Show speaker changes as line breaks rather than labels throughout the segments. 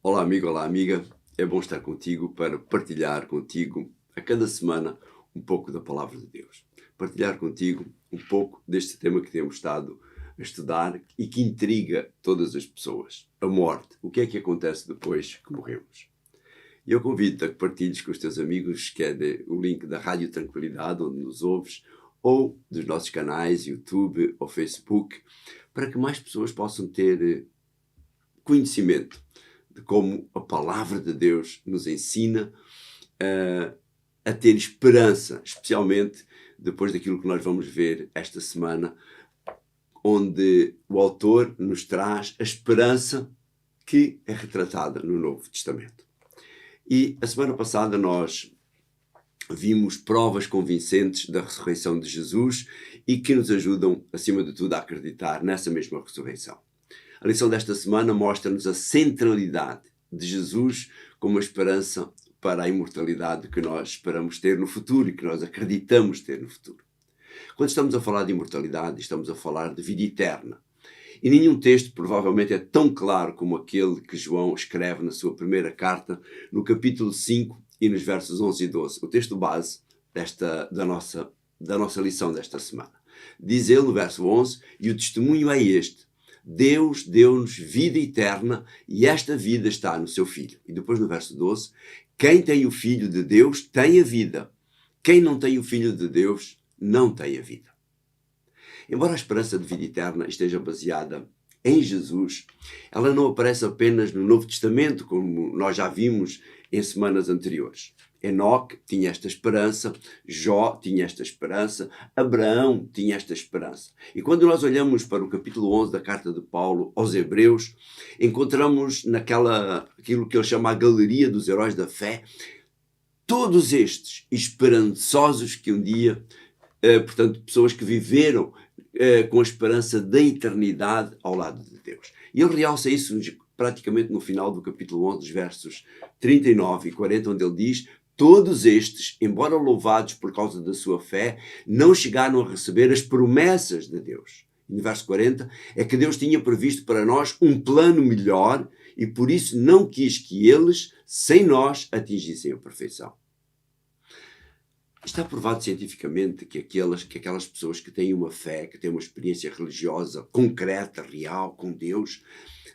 Olá amigo, olá amiga, é bom estar contigo para partilhar contigo a cada semana um pouco da Palavra de Deus. Partilhar contigo um pouco deste tema que temos estado a estudar e que intriga todas as pessoas. A morte. O que é que acontece depois que morremos? E eu convido-te a que partilhes com os teus amigos, que é o link da Rádio Tranquilidade, onde nos ouves, ou dos nossos canais, YouTube ou Facebook, para que mais pessoas possam ter conhecimento de como a Palavra de Deus nos ensina a ter esperança, especialmente depois daquilo que nós vamos ver esta semana, onde o autor nos traz a esperança que é retratada no Novo Testamento. E a semana passada nós vimos provas convincentes da ressurreição de Jesus e que nos ajudam, acima de tudo, a acreditar nessa mesma ressurreição. A lição desta semana mostra-nos a centralidade de Jesus como a esperança para a imortalidade que nós esperamos ter no futuro e que nós acreditamos ter no futuro. Quando estamos a falar de imortalidade, estamos a falar de vida eterna. E nenhum texto provavelmente é tão claro como aquele que João escreve na sua primeira carta, no capítulo 5 e nos versos 11 e 12, o texto base da nossa lição desta semana. Diz ele no verso 11, e o testemunho é este: Deus deu-nos vida eterna e esta vida está no seu Filho. E depois no verso 12, quem tem o Filho de Deus tem a vida. Quem não tem o Filho de Deus não tem a vida. Embora a esperança de vida eterna esteja baseada em Jesus, ela não aparece apenas no Novo Testamento, como nós já vimos em semanas anteriores. Enoque tinha esta esperança, Jó tinha esta esperança, Abraão tinha esta esperança. E quando nós olhamos para o capítulo 11 da carta de Paulo aos Hebreus, encontramos aquilo que ele chama a galeria dos heróis da fé, todos estes esperançosos que um dia, portanto, pessoas que viveram com a esperança da eternidade ao lado de Deus. E ele realça isso praticamente no final do capítulo 11, dos versos 39 e 40, onde ele diz: todos estes, embora louvados por causa da sua fé, não chegaram a receber as promessas de Deus. E no verso 40, é que Deus tinha previsto para nós um plano melhor e por isso não quis que eles, sem nós, atingissem a perfeição. Está provado cientificamente que aquelas pessoas que têm uma fé, que têm uma experiência religiosa concreta, real, com Deus,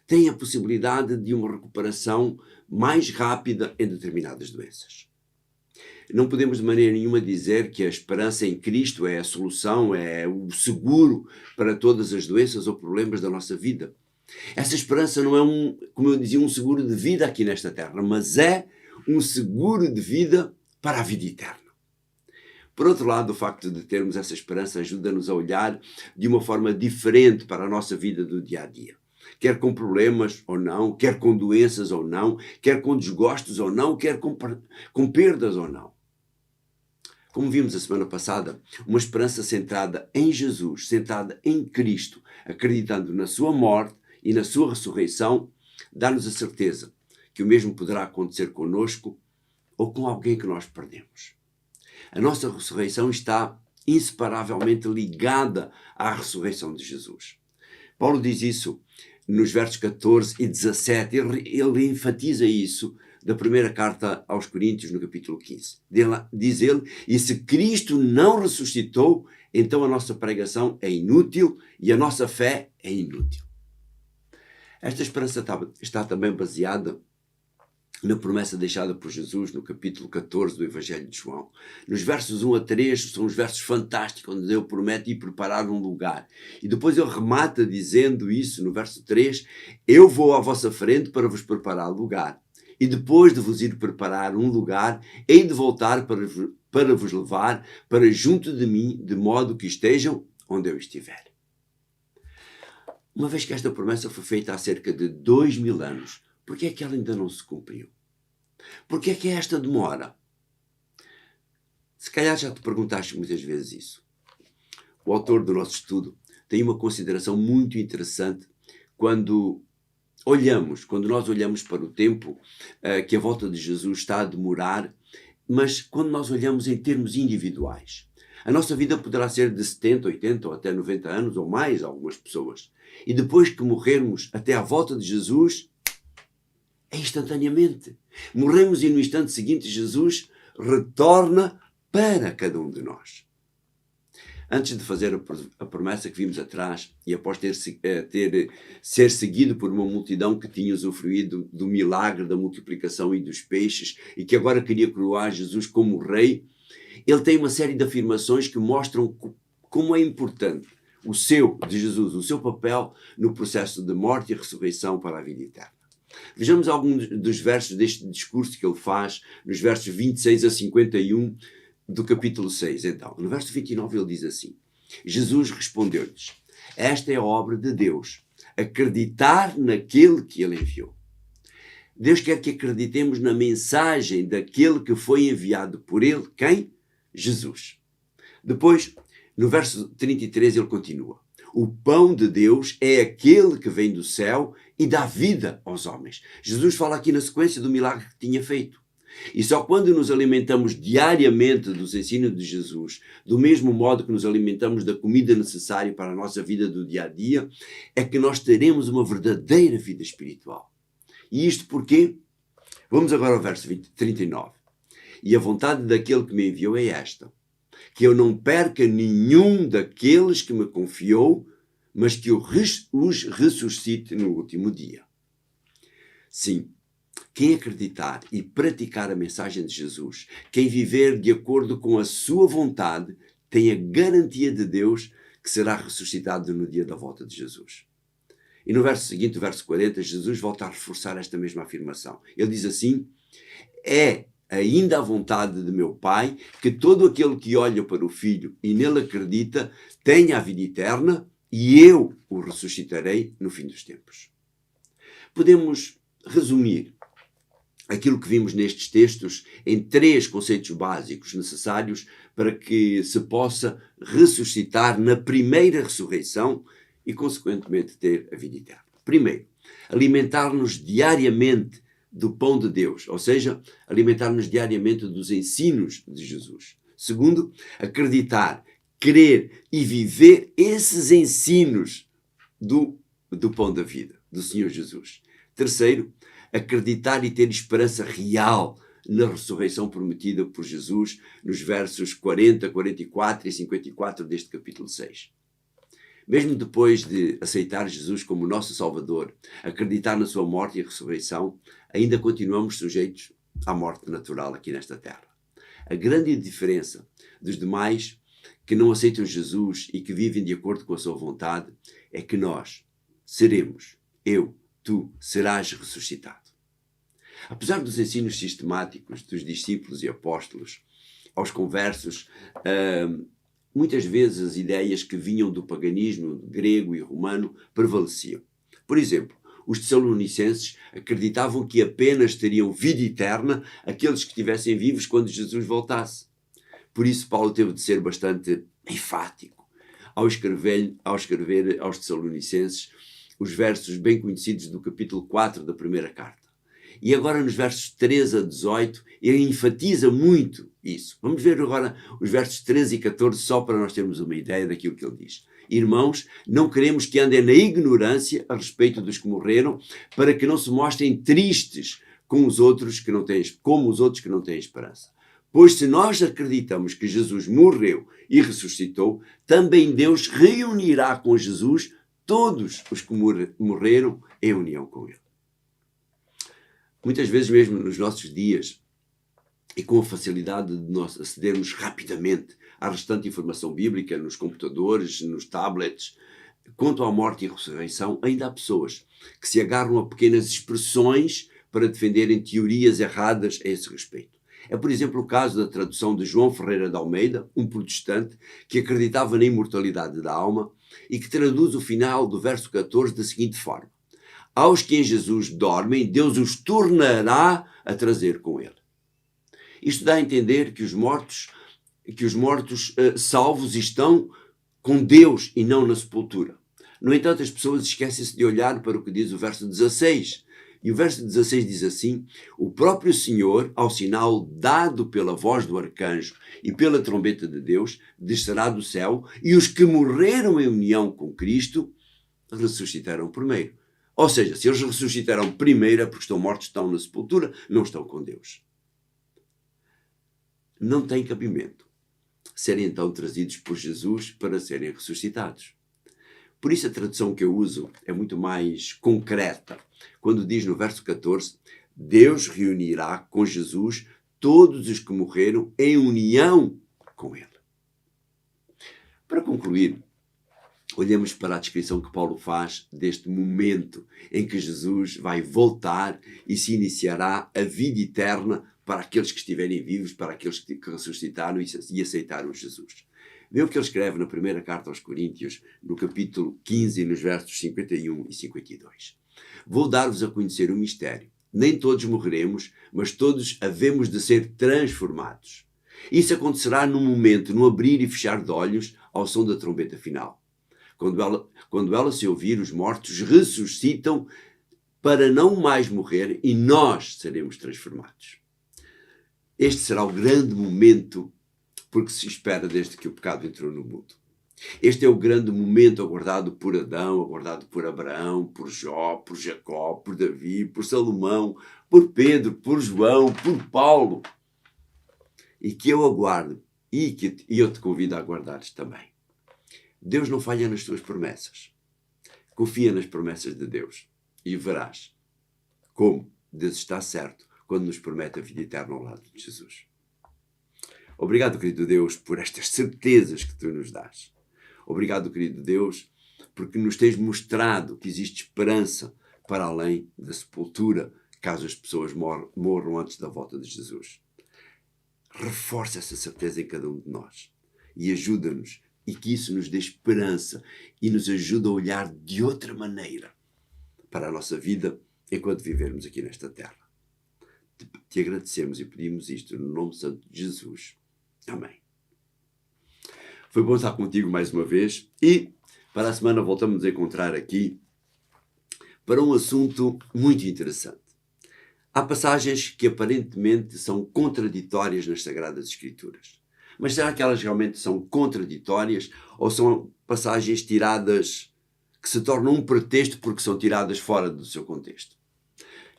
têm a possibilidade de uma recuperação mais rápida em determinadas doenças. Não podemos de maneira nenhuma dizer que a esperança em Cristo é a solução, é o seguro para todas as doenças ou problemas da nossa vida. Essa esperança não é como eu dizia, um seguro de vida aqui nesta terra, mas é um seguro de vida para a vida eterna. Por outro lado, o facto de termos essa esperança ajuda-nos a olhar de uma forma diferente para a nossa vida do dia a dia. Quer com problemas ou não, quer com doenças ou não, quer com desgostos ou não, quer com perdas ou não. Como vimos a semana passada, uma esperança centrada em Jesus, centrada em Cristo, acreditando na sua morte e na sua ressurreição, dá-nos a certeza que o mesmo poderá acontecer conosco ou com alguém que nós perdemos. A nossa ressurreição está inseparavelmente ligada à ressurreição de Jesus. Paulo diz isso nos versos 14 e 17. Ele enfatiza isso da primeira carta aos Coríntios, no capítulo 15. Diz ele: e se Cristo não ressuscitou, então a nossa pregação é inútil e a nossa fé é inútil. Esta esperança está também baseada na promessa deixada por Jesus no capítulo 14 do Evangelho de João. Nos versos 1 a 3 são os versos fantásticos, onde Deus promete ir preparar um lugar. E depois ele remata dizendo isso no verso 3, eu vou à vossa frente para vos preparar lugar. E depois de vos ir preparar um lugar, hei de voltar para vos levar para junto de mim, de modo que estejam onde eu estiver. Uma vez que esta promessa foi feita há cerca de 2000 anos, por que é que ela ainda não se cumpriu? Por que é que esta demora? Se calhar já te perguntaste muitas vezes isso. O autor do nosso estudo tem uma consideração muito interessante quando nós olhamos para o tempo que a volta de Jesus está a demorar, mas quando nós olhamos em termos individuais. A nossa vida poderá ser de 70, 80 ou até 90 anos ou mais, algumas pessoas. E depois que morrermos até à volta de Jesus, é instantaneamente. Morremos e no instante seguinte Jesus retorna para cada um de nós. Antes de fazer a promessa que vimos atrás, e após ser seguido por uma multidão que tinha usufruído do milagre da multiplicação e dos peixes, e que agora queria coroar Jesus como rei, ele tem uma série de afirmações que mostram como é importante de Jesus, o seu papel no processo de morte e ressurreição para a vida eterna. Vejamos alguns dos versos deste discurso que ele faz, nos versos 26 a 51 do capítulo 6. Então, no verso 29 ele diz assim: Jesus respondeu-lhes: esta é a obra de Deus, acreditar naquele que ele enviou. Deus quer que acreditemos na mensagem daquele que foi enviado por ele. Quem? Jesus. Depois, no verso 33 ele continua: o pão de Deus é aquele que vem do céu e dá vida aos homens. Jesus fala aqui na sequência do milagre que tinha feito. E só quando nos alimentamos diariamente dos ensinos de Jesus, do mesmo modo que nos alimentamos da comida necessária para a nossa vida do dia a dia, é que nós teremos uma verdadeira vida espiritual. E isto porquê? Vamos agora ao verso 39. E a vontade daquele que me enviou é esta: que eu não perca nenhum daqueles que me confiou, mas que os ressuscite no último dia. Sim, quem acreditar e praticar a mensagem de Jesus, quem viver de acordo com a sua vontade, tem a garantia de Deus que será ressuscitado no dia da volta de Jesus. E no verso seguinte, o verso 40, Jesus volta a reforçar esta mesma afirmação. Ele diz assim: é ainda a vontade de meu Pai que todo aquele que olha para o Filho e nele acredita tenha a vida eterna, e eu o ressuscitarei no fim dos tempos. Podemos resumir aquilo que vimos nestes textos em 3 conceitos básicos necessários para que se possa ressuscitar na primeira ressurreição e, consequentemente, ter a vida eterna. Primeiro, alimentar-nos diariamente do pão de Deus, ou seja, alimentar-nos diariamente dos ensinos de Jesus. Segundo, acreditar, crer e viver esses ensinos do pão da vida, do Senhor Jesus. Terceiro, acreditar e ter esperança real na ressurreição prometida por Jesus nos versos 40, 44 e 54 deste capítulo 6. Mesmo depois de aceitar Jesus como nosso Salvador, acreditar na sua morte e ressurreição, ainda continuamos sujeitos à morte natural aqui nesta terra. A grande diferença dos demais que não aceitam Jesus e que vivem de acordo com a sua vontade é que nós seremos, tu serás ressuscitado. Apesar dos ensinos sistemáticos dos discípulos e apóstolos aos conversos, muitas vezes as ideias que vinham do paganismo grego e romano prevaleciam. Por exemplo, os tessalonicenses acreditavam que apenas teriam vida eterna aqueles que estivessem vivos quando Jesus voltasse. Por isso Paulo teve de ser bastante enfático ao escrever aos tessalonicenses os versos bem conhecidos do capítulo 4 da primeira carta. E agora nos versos 13 a 18 ele enfatiza muito isso. Vamos ver agora os versos 13 e 14 só para nós termos uma ideia daquilo que ele diz. Irmãos, não queremos que andem na ignorância a respeito dos que morreram, para que não se mostrem tristes como os outros que não têm esperança. Pois se nós acreditamos que Jesus morreu e ressuscitou, também Deus reunirá com Jesus todos os que morreram em união com ele. Muitas vezes mesmo nos nossos dias, e com a facilidade de nós acedermos rapidamente à restante informação bíblica nos computadores, nos tablets, quanto à morte e ressurreição, ainda há pessoas que se agarram a pequenas expressões para defenderem teorias erradas a esse respeito. É, por exemplo, o caso da tradução de João Ferreira de Almeida, um protestante que acreditava na imortalidade da alma e que traduz o final do verso 14 da seguinte forma: aos que em Jesus dormem, Deus os tornará a trazer com ele. Isto dá a entender que os mortos salvos estão com Deus e não na sepultura. No entanto, as pessoas esquecem-se de olhar para o que diz o verso 16. E o verso 16 diz assim: o próprio Senhor, ao sinal dado pela voz do arcanjo e pela trombeta de Deus, descerá do céu, e os que morreram em união com Cristo ressuscitarão primeiro. Ou seja, se eles ressuscitaram primeiro é porque estão mortos, estão na sepultura, não estão com Deus. Não tem cabimento serem então trazidos por Jesus para serem ressuscitados. Por isso a tradução que eu uso é muito mais concreta, quando diz no verso 14, Deus reunirá com Jesus todos os que morreram em união com Ele. Para concluir, olhemos para a descrição que Paulo faz deste momento em que Jesus vai voltar e se iniciará a vida eterna para aqueles que estiverem vivos, para aqueles que ressuscitaram e aceitaram Jesus. Vê o que ele escreve na primeira carta aos Coríntios, no capítulo 15, nos versos 51 e 52. Vou dar-vos a conhecer o mistério. Nem todos morreremos, mas todos havemos de ser transformados. Isso acontecerá num momento, no abrir e fechar de olhos, ao som da trombeta final. Quando ela se ouvir, os mortos ressuscitam para não mais morrer e nós seremos transformados. Este será o grande momento porque se espera desde que o pecado entrou no mundo. Este é o grande momento aguardado por Adão, aguardado por Abraão, por Jó, por Jacó, por Davi, por Salomão, por Pedro, por João, por Paulo. E que eu aguardo e eu te convido a aguardares também. Deus não falha nas tuas promessas. Confia nas promessas de Deus e verás como Deus está certo quando nos promete a vida eterna ao lado de Jesus. Obrigado, querido Deus, por estas certezas que tu nos dás. Obrigado, querido Deus, porque nos tens mostrado que existe esperança para além da sepultura, caso as pessoas morram antes da volta de Jesus. Reforça essa certeza em cada um de nós e ajuda-nos, e que isso nos dê esperança e nos ajude a olhar de outra maneira para a nossa vida enquanto vivermos aqui nesta terra. Te agradecemos e pedimos isto no nome santo de Jesus. Amém. Foi bom estar contigo mais uma vez e para a semana voltamos a encontrar aqui para um assunto muito interessante. Há passagens que aparentemente são contraditórias nas Sagradas Escrituras. Mas será que elas realmente são contraditórias ou são passagens tiradas que se tornam um pretexto porque são tiradas fora do seu contexto?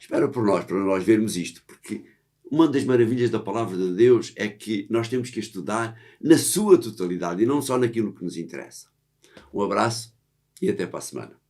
Espero para nós vermos isto, porque uma das maravilhas da palavra de Deus é que nós temos que estudar na sua totalidade e não só naquilo que nos interessa. Um abraço e até para a semana.